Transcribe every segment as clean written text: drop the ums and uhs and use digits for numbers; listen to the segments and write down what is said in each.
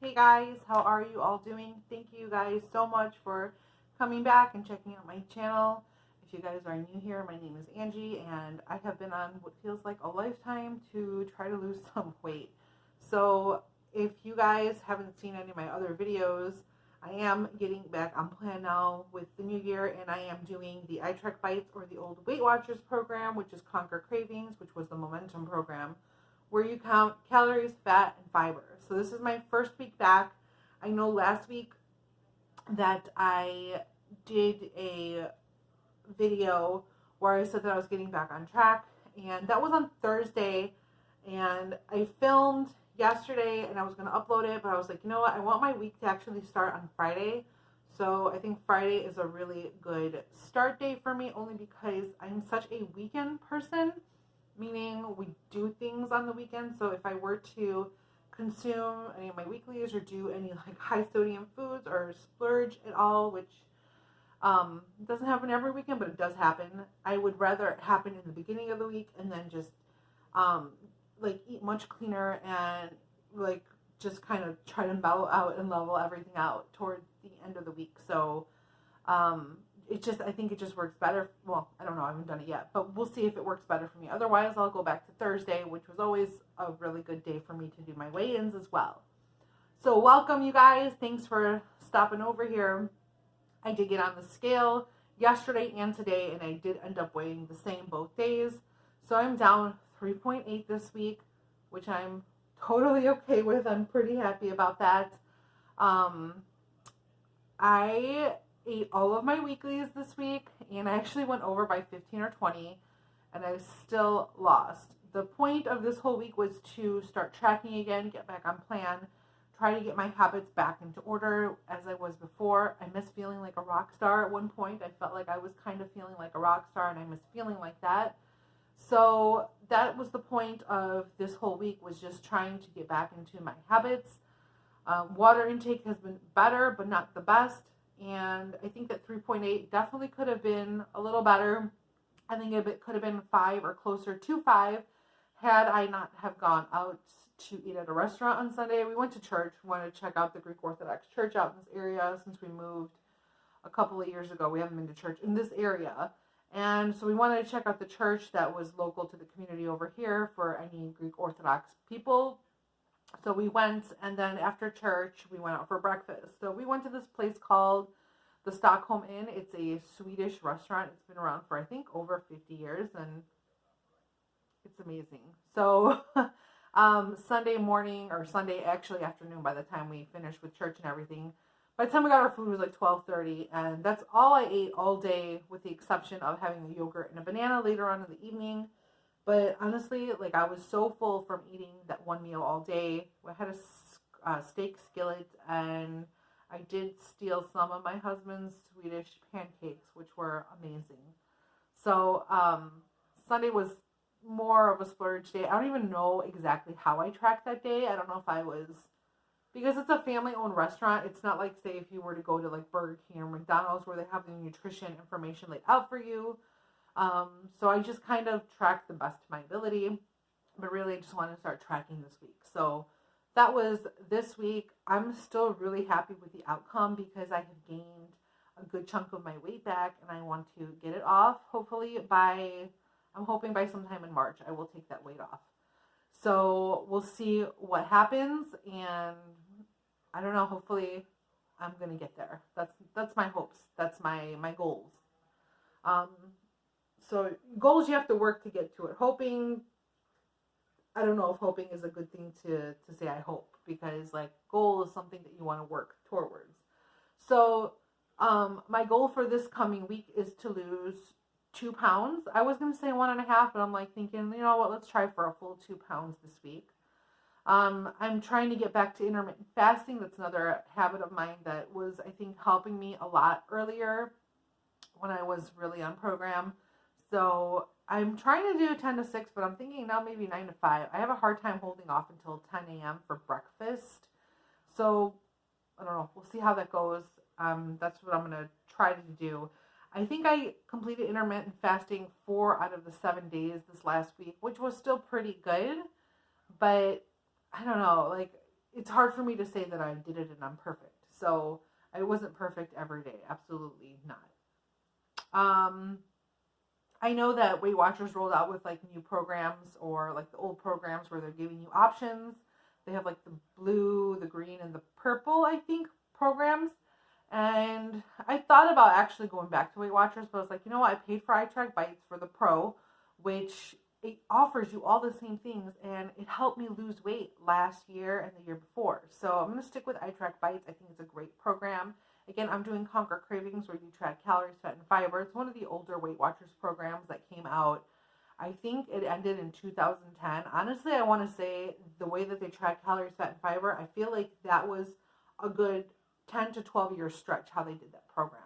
Hey guys, how are you all doing? Thank you guys so much for coming back and checking out my channel. If you guys are new here, my name is Angie and I have been on what feels like a lifetime to try to lose some weight. So if you guys haven't seen any of my other videos, I am getting back on plan now with the new year, and I am doing the itrackbites or the old Weight Watchers program, which is Conquer Cravings, which was the Momentum program, where you count calories, fat, and fiber. So this is my first week back. I know last week that I did a video where I said that I was getting back on track, and that was on Thursday, and I filmed yesterday and I was going to upload it, but I was like, you know what, I want my week to actually start on Friday. So I think Friday is a really good start day for me, only because I'm such a weekend person, meaning we do things on the weekend. So if I were to consume any of my weeklies or do any like high sodium foods or splurge at all, which doesn't happen every weekend, but it does happen, I would rather it happen in the beginning of the week and then just like eat much cleaner and like just kind of try to mellow out and level everything out towards the end of the week. So I think it just works better. Well, I don't know, I haven't done it yet, but we'll see if it works better for me. Otherwise, I'll go back to Thursday, which was always a really good day for me to do my weigh-ins as well. So welcome, you guys. Thanks for stopping over here. I did get on the scale yesterday and today, and I did end up weighing the same both days. So I'm down 3.8 this week, which I'm totally okay with. I'm pretty happy about that. I ate all of my weeklies this week, and I actually went over by 15 or 20, and I still lost. The point of this whole week was to start tracking again, get back on plan, try to get my habits back into order as I was before. I miss feeling like a rock star at one point. I felt like I was kind of feeling like a rock star, and I miss feeling like that. So that was the point of this whole week, was just trying to get back into my habits. Water intake has been better, but not the best. And I think that 3.8 definitely could have been a little better. I think it could have been 5 or closer to 5 had I not have gone out to eat at a restaurant on Sunday. We went to church. We wanted to check out the Greek Orthodox church out in this area since we moved a couple of years ago. We haven't been to church in this area. And so we wanted to check out the church that was local to the community over here for any Greek Orthodox people. So we went, and then after church, we went out for breakfast. So we went to this place called the Stockholm Inn. It's a Swedish restaurant. It's been around for, I think, over 50 years, and it's amazing. So Sunday morning, or Sunday actually afternoon, by the time we finished with church and everything, by the time we got our food, it was like 12:30, and that's all I ate all day, with the exception of having a yogurt and a banana later on in the evening. But honestly, like, I was so full from eating that one meal all day. I had a steak skillet, and I did steal some of my husband's Swedish pancakes, which were amazing. So Sunday was more of a splurge day. I don't even know exactly how I tracked that day. I don't know if I was, because it's a family-owned restaurant. It's not like, say, if you were to go to like Burger King or McDonald's, where they have the nutrition information laid out for you. So I just kind of tracked the best of my ability, but really I just wanted to start tracking this week. So that was this week. I'm still really happy with the outcome, because I have gained a good chunk of my weight back, and I want to get it off. Hopefully I'm hoping by sometime in March, I will take that weight off. So we'll see what happens, and I don't know, hopefully I'm going to get there. That's my hopes. That's my goals. So goals, you have to work to get to it. Hoping, I don't know if hoping is a good thing to say I hope, because like goal is something that you want to work towards. So my goal for this coming week is to lose 2 pounds. I was going to say 1.5, but I'm like thinking, you know what, let's try for a full 2 pounds this week. I'm trying to get back to intermittent fasting. That's another habit of mine that was, I think, helping me a lot earlier when I was really on program. So I'm trying to do 10 to 6, but I'm thinking now maybe 9 to 5. I have a hard time holding off until 10 a.m. for breakfast. So I don't know. We'll see how that goes. That's what I'm going to try to do. I think I completed intermittent fasting 4 out of the 7 days this last week, which was still pretty good. But I don't know, like, it's hard for me to say that I did it and I'm perfect. So I wasn't perfect every day. Absolutely not. Um, I know that Weight Watchers rolled out with like new programs or like the old programs where they're giving you options. They have like the blue, the green, and the purple, I think, programs. And I thought about actually going back to Weight Watchers, but I was like, you know what? I paid for itrackbites for the Pro, which it offers you all the same things, and it helped me lose weight last year and the year before. So I'm going to stick with itrackbites. I think it's a great program. Again, I'm doing Conquer Cravings where you track calories, fat, and fiber. It's one of the older Weight Watchers programs that came out. I think it ended in 2010. Honestly, I want to say the way that they track calories, fat, and fiber, I feel like that was a good 10 to 12 year stretch how they did that program.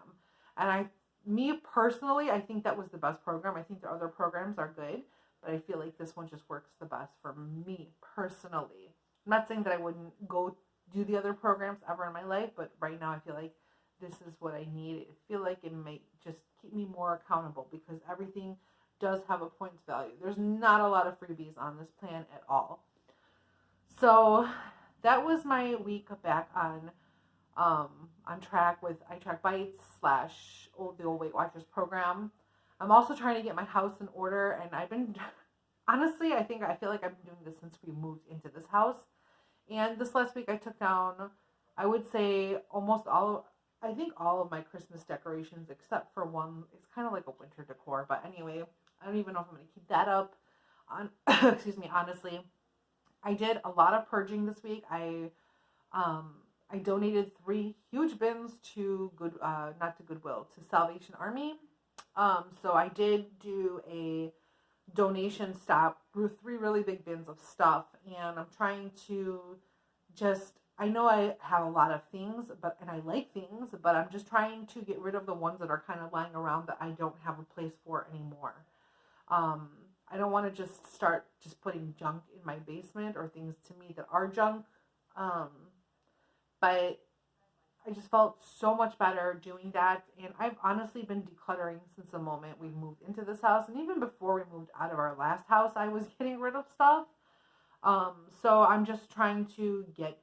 And me personally, I think that was the best program. I think their other programs are good, but I feel like this one just works the best for me personally. I'm not saying that I wouldn't go do the other programs ever in my life, but right now I feel like this is what I need. I feel like it may just keep me more accountable because everything does have a points value. There's not a lot of freebies on this plan at all. So that was my week back on track with itrackbites / the old Weight Watchers program. I'm also trying to get my house in order, and I've been honestly, I feel like I've been doing this since we moved into this house. And this last week I took down, I would say I think all of my Christmas decorations except for one. It's kind of like a winter decor, but anyway, I don't even know if I'm going to keep that up. Excuse me, honestly, I did a lot of purging this week. I donated 3 huge bins to not to Goodwill, to Salvation Army. So I did do a donation stop through 3 really big bins of stuff, and I'm trying to I know I have a lot of things, and I like things, but I'm just trying to get rid of the ones that are kind of lying around that I don't have a place for anymore. I don't want to just start putting junk in my basement or things to me that are junk. But I just felt so much better doing that. And I've honestly been decluttering since the moment we moved into this house. And even before we moved out of our last house, I was getting rid of stuff. So I'm just trying to get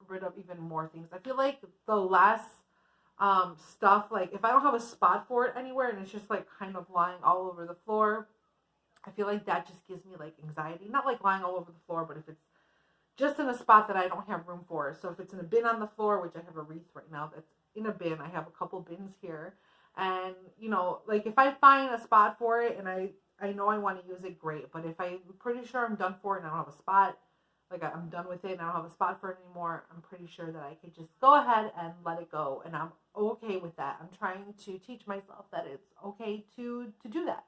rid of even more things. I feel like the less stuff, like if I don't have a spot for it anywhere and it's just like kind of lying all over the floor, I feel like that just gives me like anxiety. Not like lying all over the floor, but if it's just in a spot that I don't have room for. So if it's in a bin on the floor, which I have a wreath right now that's in a bin, I have a couple bins here. And, like if I find a spot for it and I know I want to use it, great. But if I'm pretty sure I'm done for it and I don't have a spot, like I'm done with it and I don't have a spot for it anymore, I'm pretty sure that I could just go ahead and let it go. And I'm okay with that. I'm trying to teach myself that it's okay to do that.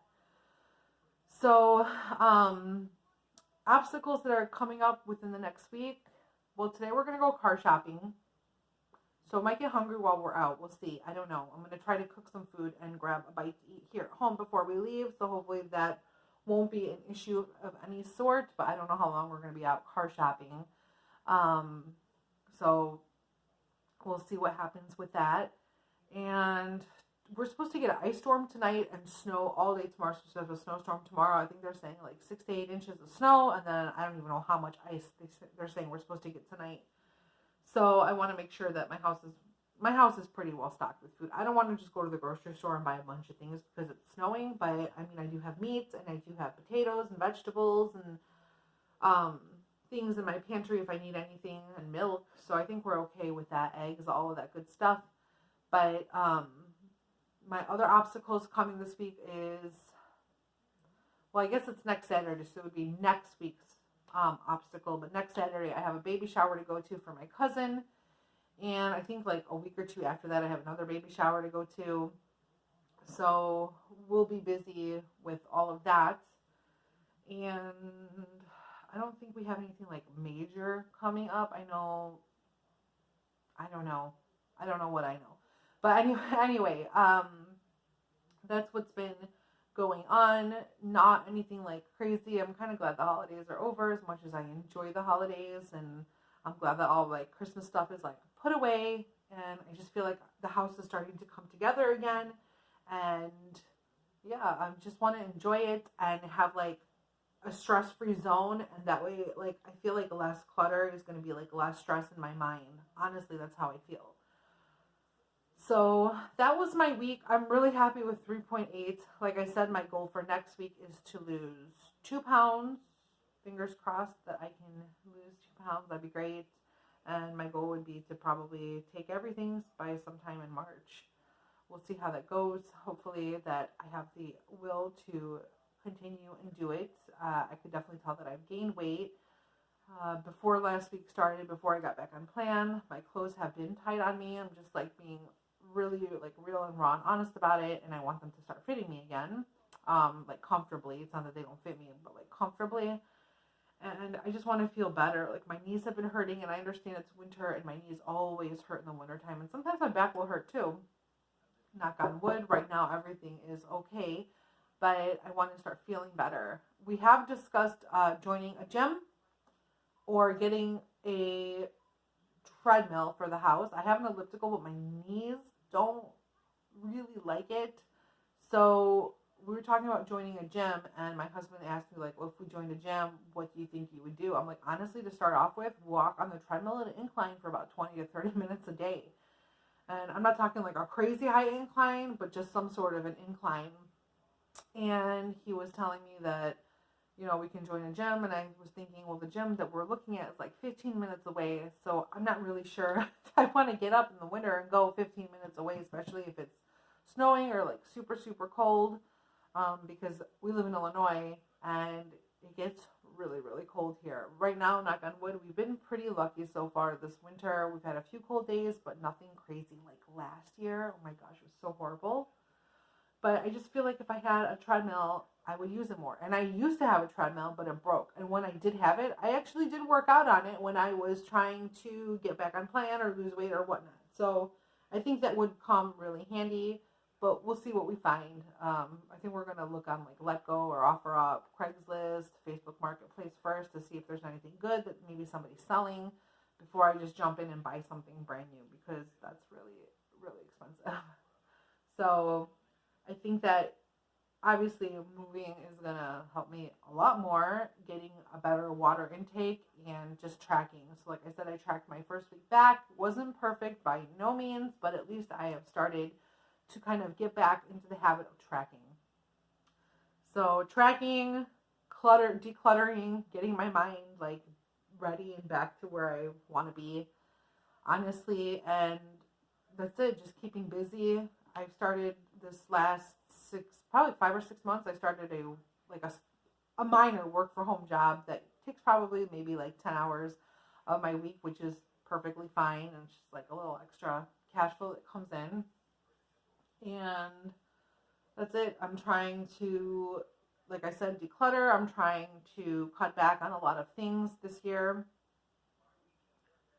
So, obstacles that are coming up within the next week. Well, today we're going to go car shopping. So I might get hungry while we're out. We'll see. I don't know. I'm going to try to cook some food and grab a bite to eat here at home before we leave. So hopefully that won't be an issue of any sort. But I don't know how long we're going to be out car shopping. So we'll see what happens with that. And we're supposed to get an ice storm tonight and snow all day tomorrow. So we have a snowstorm tomorrow. I think they're saying like 6 to 8 inches of snow, and then I don't even know how much ice they're saying we're supposed to get tonight. So I want to make sure that my house is pretty well stocked with food. I don't want to just go to the grocery store and buy a bunch of things because it's snowing. But I mean, I do have meats and I do have potatoes and vegetables and things in my pantry if I need anything, and milk. So I think we're okay with that. Eggs, all of that good stuff. But my other obstacles coming this week is, well, I guess it's next Saturday, so it would be next week's obstacle. But next Saturday, I have a baby shower to go to for my cousin. And I think like a week or 2 after that, I have another baby shower to go to. So we'll be busy with all of that. And I don't think we have anything like major coming up. I don't know what I know. But anyway, that's what's been going on. Not anything like crazy. I'm kind of glad the holidays are over, as much as I enjoy the holidays, and I'm glad that all like Christmas stuff is like put away, and I just feel like the house is starting to come together again. And yeah, I just want to enjoy it and have like a stress-free zone, and that way, like, I feel like less clutter is going to be like less stress in my mind. Honestly, that's how I feel. So that was my week. I'm really happy with 3.8. Like I said, my goal for next week is to lose 2 pounds. Fingers crossed that I can lose 2 pounds. That'd be great. And my goal would be to probably take everything by sometime in March. We'll see how that goes. Hopefully that I have the will to continue and do it. I could definitely tell that I've gained weight. Before last week started, before I got back on plan, my clothes have been tight on me. I'm just like being really like real and raw and honest about it, and I want them to start fitting me again, like comfortably. It's not that they don't fit me, but like comfortably. And I just want to feel better. Like my knees have been hurting, and I understand it's winter, and my knees always hurt in the wintertime, and sometimes my back will hurt too. Knock on wood, right now everything is okay, but I want to start feeling better. We have discussed joining a gym or getting a treadmill for the house. I have an elliptical, but my knees don't really like it. So we were talking about joining a gym, and my husband asked me, like, well, if we joined a gym, what do you think you would do? I'm like, honestly, to start off with, walk on the treadmill at an incline for about 20 to 30 minutes a day. And I'm not talking like a crazy high incline, but just some sort of an incline. And he was telling me that, you know, we can join a gym. And I was thinking, well, the gym that we're looking at is like 15 minutes away. So I'm not really sure if I want to get up in the winter and go 15 minutes away, especially if it's snowing or like super, super cold. Because we live in Illinois and it gets really, really cold here. Right now, knock on wood, we've been pretty lucky so far this winter. We've had a few cold days, but nothing crazy like last year. Oh my gosh, it was so horrible. But I just feel like if I had a treadmill, I would use it more. And I used to have a treadmill, but it broke. And when I did have it, I actually did work out on it when I was trying to get back on plan or lose weight or whatnot. So I think that would come really handy, but we'll see what we find. I think we're going to look on like Letgo or OfferUp, Craigslist, Facebook Marketplace first to see if there's anything good that maybe somebody's selling before I just jump in and buy something brand new, because that's really, really expensive. So I think that obviously moving is going to help me a lot more, getting a better water intake and just tracking. So like I said, I tracked my first week back. Wasn't perfect by no means, but at least I have started to kind of get back into the habit of tracking. So tracking, decluttering, getting my mind like ready and back to where I want to be, honestly. And that's it, just keeping busy. I've started this last probably 5 or 6 months, I started a minor work from home job that takes probably maybe like 10 hours of my week, which is perfectly fine. And it's just like a little extra cash flow that comes in. And that's it. I'm trying to, like I said, declutter. I'm trying to cut back on a lot of things this year.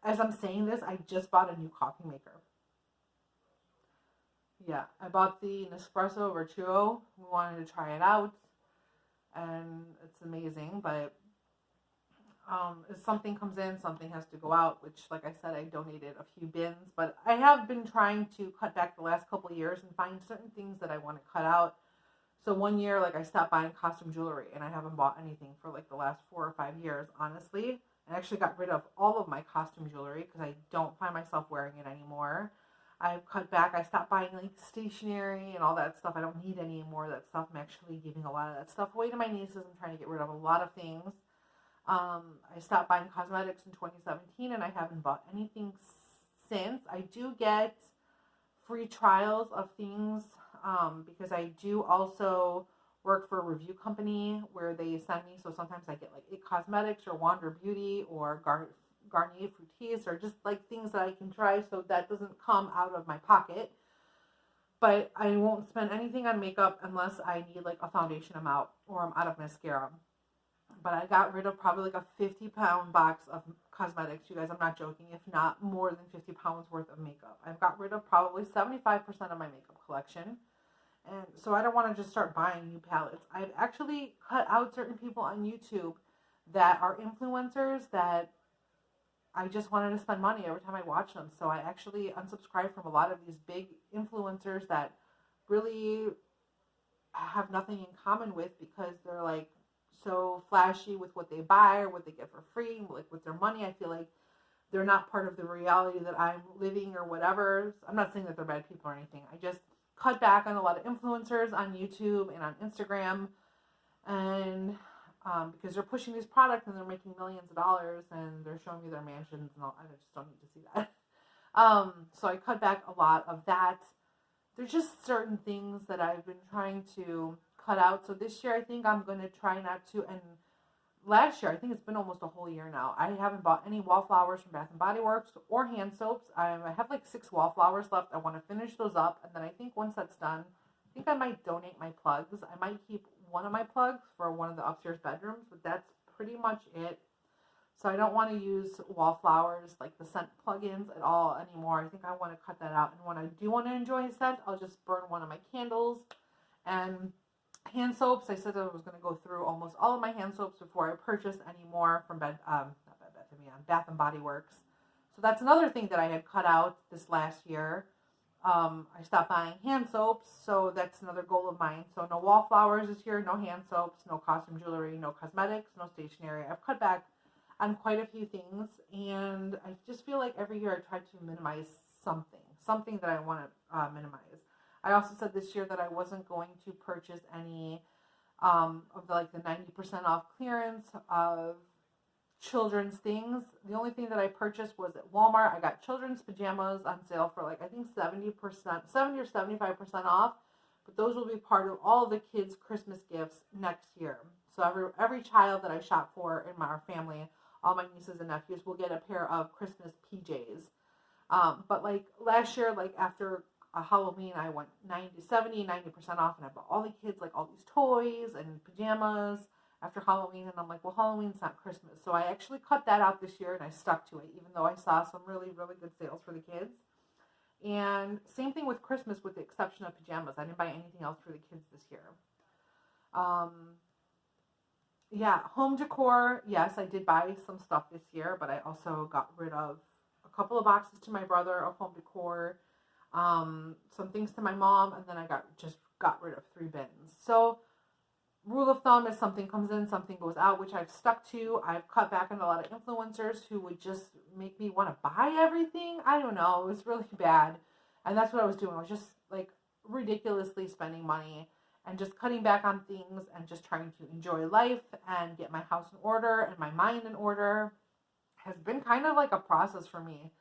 As I'm saying this, I just bought a new coffee maker. Yeah, I bought the Nespresso Vertuo. We wanted to try it out, and it's amazing. But if something comes in, something has to go out, which, like I said, I donated a few bins. But I have been trying to cut back the last couple of years and find certain things that I want to cut out. So one year, like, I stopped buying costume jewelry, and I haven't bought anything for like the last 4 or 5 years, honestly. I actually got rid of all of my costume jewelry because I don't find myself wearing it anymore. I've cut back. I stopped buying like stationery and all that stuff. I don't need any more of that stuff. I'm actually giving a lot of that stuff away to my nieces. I'm trying to get rid of a lot of things. I stopped buying cosmetics in 2017, and I haven't bought anything since. I do get free trials of things because I do also work for a review company where they send me. So sometimes I get like It Cosmetics or Wander Beauty or Garnier Fructis, or just like things that I can try, so that doesn't come out of my pocket. But I won't spend anything on makeup unless I need like a foundation amount or I'm out of mascara. But I got rid of probably like a 50-pound box of cosmetics, you guys. I'm not joking. If not more than 50 pounds worth of makeup. I've got rid of probably 75% of my makeup collection. And so I don't want to just start buying new palettes. I've actually cut out certain people on YouTube that are influencers that I just wanted to spend money every time I watch them. So I actually unsubscribed from a lot of these big influencers that really have nothing in common with, because they're like so flashy with what they buy or what they get for free, like with their money. I feel like they're not part of the reality that I'm living or whatever. I'm not saying that they're bad people or anything. I just cut back on a lot of influencers on YouTube and on Instagram, and because they're pushing these products and they're making millions of dollars and they're showing me their mansions and all. I just don't need to see that. So I cut back a lot of that. There's just certain things that I've been trying to cut out. So this year I think I'm going to try not to, and last year, I think it's been almost a whole year now, I haven't bought any wallflowers from Bath & Body Works or hand soaps. I have like 6 wallflowers left. I want to finish those up, and then I think once that's done, I think I might donate my plugs. I might keep one of my plugs for one of the upstairs bedrooms, but that's pretty much it. So I don't want to use wallflowers, like the scent plugins at all anymore. I think I want to cut that out. And when I do want to enjoy a scent, I'll just burn one of my candles. And hand soaps, I said I was going to go through almost all of my hand soaps before I purchase any more from Bath and Body Works. So that's another thing that I had cut out this last year. I stopped buying hand soaps, so that's another goal of mine. So no wallflowers this year, no hand soaps, no costume jewelry, no cosmetics, no stationery. I've cut back on quite a few things, and I just feel like every year I try to minimize something that I want to minimize. I also said this year that I wasn't going to purchase any of the 90% off clearance of children's things. The only thing that I purchased was at Walmart. I got children's pajamas on sale for I think 70% or 75% off. But those will be part of all the kids' Christmas gifts next year. So every child that I shop for in our family, all my nieces and nephews, will get a pair of Christmas PJs. But last year, after Halloween, I went 90% off, and I bought all the kids all these toys and pajamas after Halloween, and I'm like, well, Halloween's not Christmas. So I actually cut that out this year, and I stuck to it, even though I saw some really, really good sales for the kids. And same thing with Christmas, with the exception of pajamas. I didn't buy anything else for the kids this year. Yeah, home decor. Yes, I did buy some stuff this year, but I also got rid of a couple of boxes to my brother of home decor, some things to my mom, and then I got rid of 3 bins. So rule of thumb is something comes in, something goes out, which I've stuck to. I've cut back on a lot of influencers who would just make me want to buy everything. I don't know. It was really bad. And that's what I was doing. I was just ridiculously spending money and just cutting back on things and just trying to enjoy life and get my house in order and my mind in order. Has been kind of a process for me.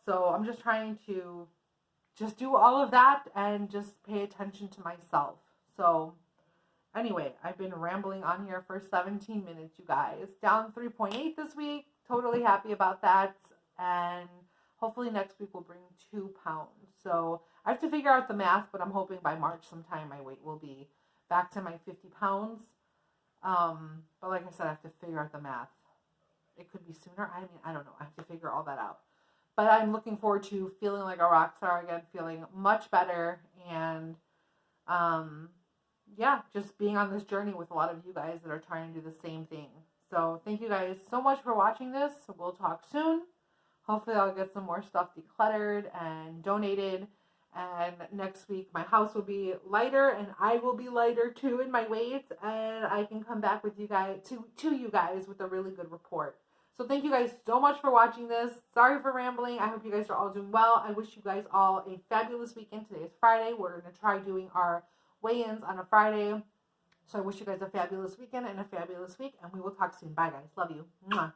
So I'm just trying to just do all of that and just pay attention to myself. So anyway, I've been rambling on here for 17 minutes, you guys. Down 3.8 this week. Totally happy about that. And hopefully next week will bring 2 pounds. So I have to figure out the math, but I'm hoping by March sometime my weight will be back to my 50 pounds. But like I said, I have to figure out the math. It could be sooner. I mean, I don't know. I have to figure all that out. But I'm looking forward to feeling like a rock star again, feeling much better, and yeah, just being on this journey with a lot of you guys that are trying to do the same thing. So thank you guys so much for watching this. We'll talk soon. Hopefully I'll get some more stuff decluttered and donated. And next week my house will be lighter, and I will be lighter too in my weight, and I can come back with you guys to you guys with a really good report. So thank you guys so much for watching this. Sorry for rambling. I hope you guys are all doing well. I wish you guys all a fabulous weekend. Today is Friday. We're going to try doing our weigh-ins on a Friday. So I wish you guys a fabulous weekend and a fabulous week, and we will talk soon. Bye, guys. Love you. Mwah.